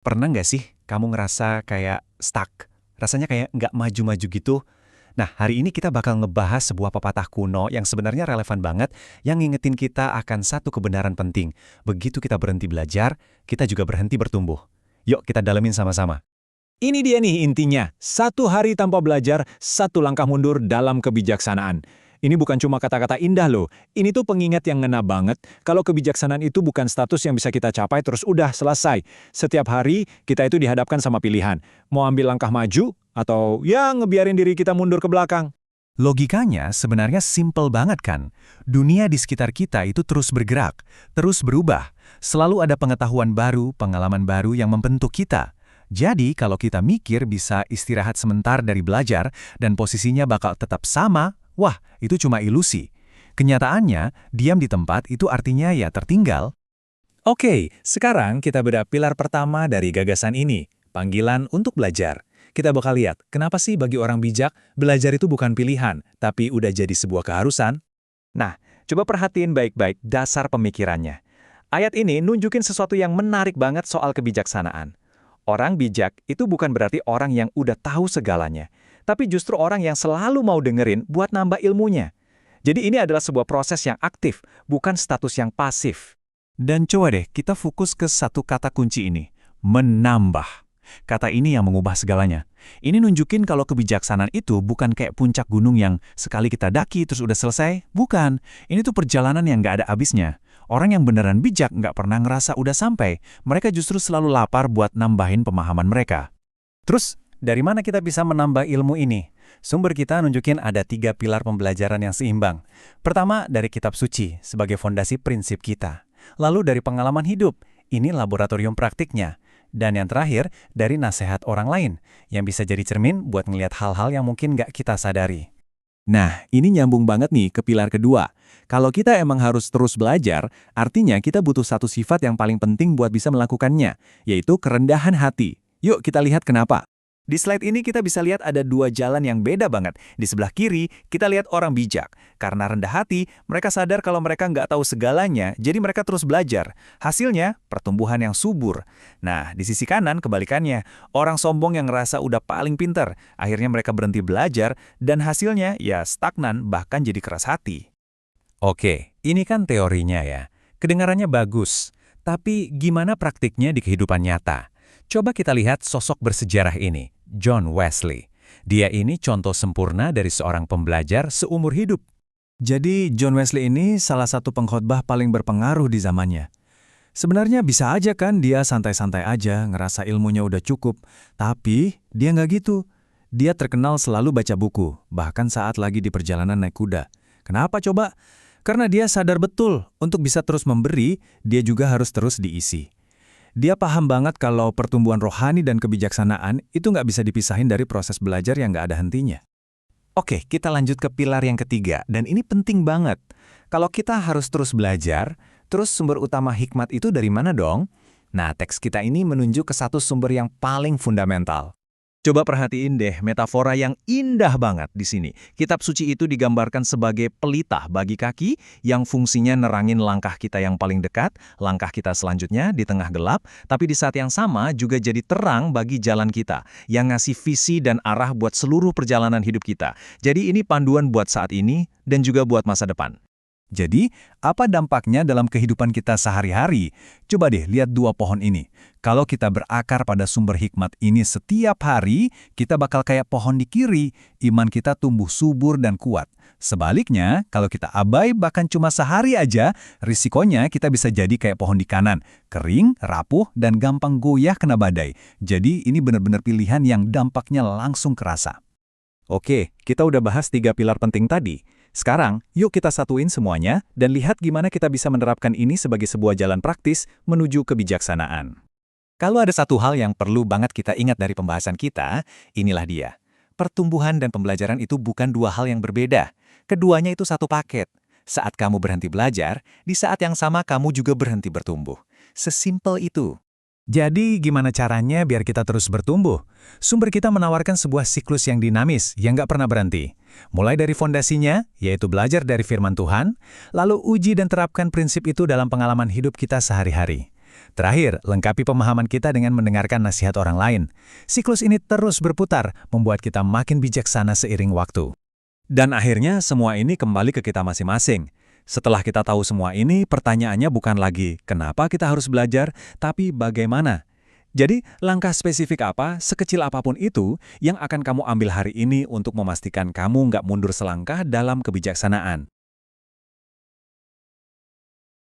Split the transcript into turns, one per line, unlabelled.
Pernah nggak sih kamu ngerasa kayak stuck? Rasanya kayak nggak maju-maju gitu? Nah, hari ini kita bakal ngebahas sebuah pepatah kuno yang sebenarnya relevan banget, yang ngingetin kita akan satu kebenaran penting. Begitu kita berhenti belajar, kita juga berhenti bertumbuh. Yuk kita dalemin sama-sama.
Ini dia nih intinya, satu hari tanpa belajar, satu langkah mundur dalam kebijaksanaan. Ini bukan cuma kata-kata indah loh, ini tuh pengingat yang ngena banget kalau kebijaksanaan itu bukan status yang bisa kita capai terus udah selesai. Setiap hari kita itu dihadapkan sama pilihan, mau ambil langkah maju atau ya ngebiarin diri kita mundur ke belakang.
Logikanya sebenarnya simple banget kan? Dunia di sekitar kita itu terus bergerak, terus berubah. Selalu ada pengetahuan baru, pengalaman baru yang membentuk kita. Jadi kalau kita mikir bisa istirahat sebentar dari belajar dan posisinya bakal tetap sama, wah itu cuma ilusi. Kenyataannya, diam di tempat itu artinya ya tertinggal.
Oke, sekarang kita bedah pilar pertama dari gagasan ini, panggilan untuk belajar. Kita bakal lihat, kenapa sih bagi orang bijak, belajar itu bukan pilihan, tapi udah jadi sebuah keharusan? Nah, coba perhatiin baik-baik dasar pemikirannya. Ayat ini nunjukin sesuatu yang menarik banget soal kebijaksanaan. Orang bijak itu bukan berarti orang yang udah tahu segalanya, tapi justru orang yang selalu mau dengerin buat nambah ilmunya. Jadi ini adalah sebuah proses yang aktif, bukan status yang pasif.
Dan coba deh kita fokus ke satu kata kunci ini, menambah. Kata ini yang mengubah segalanya. Ini nunjukin kalau kebijaksanaan itu bukan kayak puncak gunung yang sekali kita daki terus udah selesai. Bukan, ini tuh perjalanan yang nggak ada habisnya. Orang yang beneran bijak nggak pernah ngerasa udah sampai. Mereka justru selalu lapar buat nambahin pemahaman mereka. Terus, dari mana kita bisa menambah ilmu ini? Sumber kita nunjukin ada 3 pilar pembelajaran yang seimbang. Pertama, dari kitab suci sebagai fondasi prinsip kita. Lalu dari pengalaman hidup, ini laboratorium praktiknya. Dan yang terakhir, dari nasihat orang lain, yang bisa jadi cermin buat ngelihat hal-hal yang mungkin nggak kita sadari.
Nah, ini nyambung banget nih ke pilar kedua. Kalau kita emang harus terus belajar, artinya kita butuh satu sifat yang paling penting buat bisa melakukannya, yaitu kerendahan hati. Yuk kita lihat kenapa.
Di slide ini kita bisa lihat ada 2 jalan yang beda banget. Di sebelah kiri, kita lihat orang bijak. Karena rendah hati, mereka sadar kalau mereka nggak tahu segalanya, jadi mereka terus belajar. Hasilnya, pertumbuhan yang subur. Nah, di sisi kanan kebalikannya, orang sombong yang ngerasa udah paling pintar. Akhirnya mereka berhenti belajar, dan hasilnya ya stagnan bahkan jadi keras hati. Oke, ini kan teorinya ya. Kedengarannya bagus. Tapi gimana praktiknya di kehidupan nyata? Coba kita lihat sosok bersejarah ini, John Wesley. Dia ini contoh sempurna dari seorang pembelajar seumur hidup.
Jadi John Wesley ini salah satu pengkhotbah paling berpengaruh di zamannya. Sebenarnya bisa aja kan dia santai-santai aja, ngerasa ilmunya udah cukup. Tapi dia nggak gitu. Dia terkenal selalu baca buku, bahkan saat lagi di perjalanan naik kuda. Kenapa coba? Karena dia sadar betul, untuk bisa terus memberi, dia juga harus terus diisi. Dia paham banget kalau pertumbuhan rohani dan kebijaksanaan itu nggak bisa dipisahin dari proses belajar yang nggak ada hentinya.
Oke, kita lanjut ke pilar yang ketiga, dan ini penting banget. Kalau kita harus terus belajar, terus sumber utama hikmat itu dari mana dong? Nah, teks kita ini menunjuk ke satu sumber yang paling fundamental. Coba perhatiin deh metafora yang indah banget di sini. Kitab suci itu digambarkan sebagai pelita bagi kaki yang fungsinya nerangin langkah kita yang paling dekat, langkah kita selanjutnya di tengah gelap, tapi di saat yang sama juga jadi terang bagi jalan kita, yang ngasih visi dan arah buat seluruh perjalanan hidup kita. Jadi ini panduan buat saat ini dan juga buat masa depan. Jadi, apa dampaknya dalam kehidupan kita sehari-hari? Coba deh lihat 2 pohon ini. Kalau kita berakar pada sumber hikmat ini setiap hari, kita bakal kayak pohon di kiri, iman kita tumbuh subur dan kuat. Sebaliknya, kalau kita abai bahkan cuma sehari aja, risikonya kita bisa jadi kayak pohon di kanan, kering, rapuh, dan gampang goyah kena badai. Jadi ini benar-benar pilihan yang dampaknya langsung kerasa. Oke, kita udah bahas 3 pilar penting tadi. Sekarang, yuk kita satuin semuanya dan lihat gimana kita bisa menerapkan ini sebagai sebuah jalan praktis menuju kebijaksanaan. Kalau ada satu hal yang perlu banget kita ingat dari pembahasan kita, inilah dia. Pertumbuhan dan pembelajaran itu bukan 2 hal yang berbeda. Keduanya itu satu paket. Saat kamu berhenti belajar, di saat yang sama kamu juga berhenti bertumbuh. Sesimpel itu. Jadi, gimana caranya biar kita terus bertumbuh? Sumber kita menawarkan sebuah siklus yang dinamis, yang nggak pernah berhenti. Mulai dari fondasinya, yaitu belajar dari firman Tuhan, lalu uji dan terapkan prinsip itu dalam pengalaman hidup kita sehari-hari.
Terakhir, lengkapi pemahaman kita dengan mendengarkan nasihat orang lain. Siklus ini terus berputar, membuat kita makin bijaksana seiring waktu.
Dan akhirnya semua ini kembali ke kita masing-masing. Setelah kita tahu semua ini, pertanyaannya bukan lagi kenapa kita harus belajar, tapi bagaimana. Jadi, langkah spesifik apa, sekecil apapun itu, yang akan kamu ambil hari ini untuk memastikan kamu nggak mundur selangkah dalam kebijaksanaan.